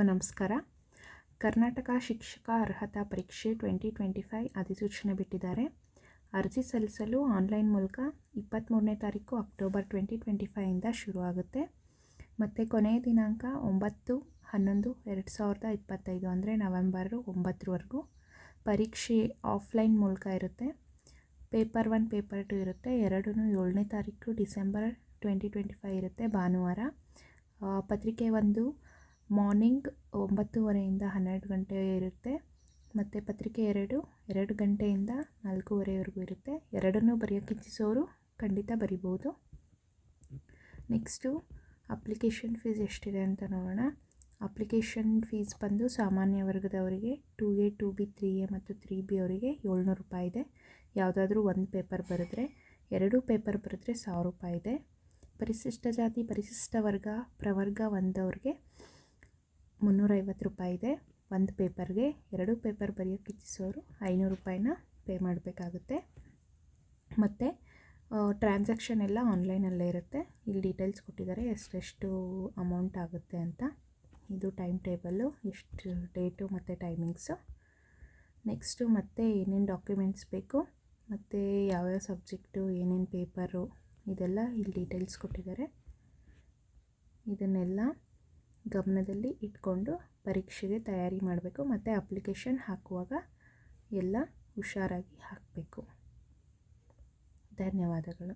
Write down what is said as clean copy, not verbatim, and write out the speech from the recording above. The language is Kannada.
ನಮಸ್ಕಾರ. ಕರ್ನಾಟಕ ಶಿಕ್ಷಕ ಅರ್ಹತಾ ಪರೀಕ್ಷೆ 2025 ಅಧಿಸೂಚನೆ ಬಿಟ್ಟಿದ್ದಾರೆ. ಅರ್ಜಿ ಸಲ್ಲಿಸಲು ಆನ್ಲೈನ್ ಮೂಲಕ 23ನೇ ತಾರೀಕು ಅಕ್ಟೋಬರ್ 2025ಇಂದ ಶುರುವಾಗುತ್ತೆ ಮತ್ತು ಕೊನೆಯ ದಿನಾಂಕ 9/11/2025 ಅಂದರೆ ನವೆಂಬರ್ 9ರವರೆಗೂ. ಪರೀಕ್ಷೆ ಆಫ್ಲೈನ್ ಮೂಲಕ ಇರುತ್ತೆ. ಪೇಪರ್ 1 ಪೇಪರ್ 2 ಇರುತ್ತೆ. ಎರಡೂ 7ನೇ ತಾರೀಕು ಡಿಸೆಂಬರ್ 2025 ಇರುತ್ತೆ, ಭಾನುವಾರ. ಪತ್ರಿಕೆ 1 ಮಾರ್ನಿಂಗ್ 9:30ಇಂದ 12 ಗಂಟೆ ಇರುತ್ತೆ ಮತ್ತು ಪತ್ರಿಕೆ 2 ಗಂಟೆಯಿಂದ 4:30ವರೆಗೂ ಇರುತ್ತೆ. ಎರಡನ್ನೂ ಬರೆಯೋಕ್ಕೆ ಇಚ್ಛಿಸೋರು ಖಂಡಿತ ಬರಿಬೋದು. ನೆಕ್ಸ್ಟು ಅಪ್ಲಿಕೇಶನ್ ಫೀಸ್ ಎಷ್ಟಿದೆ ಅಂತ ನೋಡೋಣ. ಅಪ್ಲಿಕೇಶನ್ ಫೀಸ್ ಬಂದು ಸಾಮಾನ್ಯ ವರ್ಗದವರಿಗೆ 2A 2B 3A ಮತ್ತು 3B ಅವರಿಗೆ 700 ರೂಪಾಯಿ ಇದೆ. ಯಾವುದಾದ್ರೂ ಒಂದು ಪೇಪರ್ ಬರೆದ್ರೆ, 2 ಪೇಪರ್ ಬರೆದ್ರೆ 1000 ರೂಪಾಯಿ ಇದೆ. ಪರಿಶಿಷ್ಟ ಜಾತಿ ಪರಿಶಿಷ್ಟ ವರ್ಗ ಪ್ರವರ್ಗ 1 ಅವ್ರಿಗೆ 350 ರೂಪಾಯಿ ಇದೆ ಒಂದು ಪೇಪರ್ಗೆ. 2 ಪೇಪರ್ ಬರೆಯೋಕ್ಕೆ ಇಚ್ಛಿಸೋರು 500 ರೂಪಾಯಿನ ಪೇ ಮಾಡಬೇಕಾಗುತ್ತೆ. ಮತ್ತು ಟ್ರಾನ್ಸಾಕ್ಷನ್ ಎಲ್ಲ ಆನ್ಲೈನಲ್ಲೇ ಇರುತ್ತೆ. ಇಲ್ಲಿ ಡೀಟೇಲ್ಸ್ ಕೊಟ್ಟಿದ್ದಾರೆ ಎಷ್ಟೆಷ್ಟು ಅಮೌಂಟ್ ಆಗುತ್ತೆ ಅಂತ. ಇದು ಟೈಮ್ ಟೇಬಲ್ಲು, ಎಷ್ಟು ಡೇಟು ಮತ್ತು ಟೈಮಿಂಗ್ಸು. ನೆಕ್ಸ್ಟು ಮತ್ತೆ ಏನೇನು ಡಾಕ್ಯುಮೆಂಟ್ಸ್ ಬೇಕು ಮತ್ತು ಯಾವ್ಯಾವ ಸಬ್ಜೆಕ್ಟು ಏನೇನು ಪೇಪರು ಇದೆಲ್ಲ ಇಲ್ಲಿ ಡೀಟೇಲ್ಸ್ ಕೊಟ್ಟಿದ್ದಾರೆ. ಇದನ್ನೆಲ್ಲ ಗಮನದಲ್ಲಿ ಇಟ್ಕೊಂಡು ಪರೀಕ್ಷೆಗೆ ತಯಾರಿ ಮಾಡಬೇಕು ಮತ್ತು ಅಪ್ಲಿಕೇಶನ್ ಹಾಕುವಾಗ ಎಲ್ಲ ಹುಷಾರಾಗಿ ಹಾಕಬೇಕು. ಧನ್ಯವಾದಗಳು.